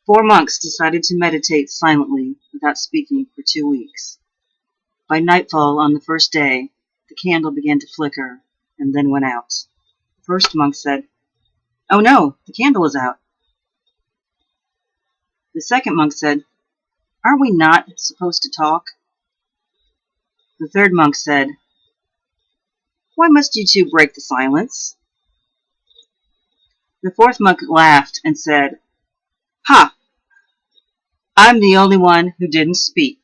4 monks decided to meditate silently without speaking for 2 weeks. By nightfall on the first day, the candle began to flicker and then went out. The first monk said, "Oh no, the candle is out." The second monk said, "Are we not supposed to talk?" The third monk said, "Why must you two break the silence?" The fourth monk laughed and said, "Ha! I'm the only one who didn't speak."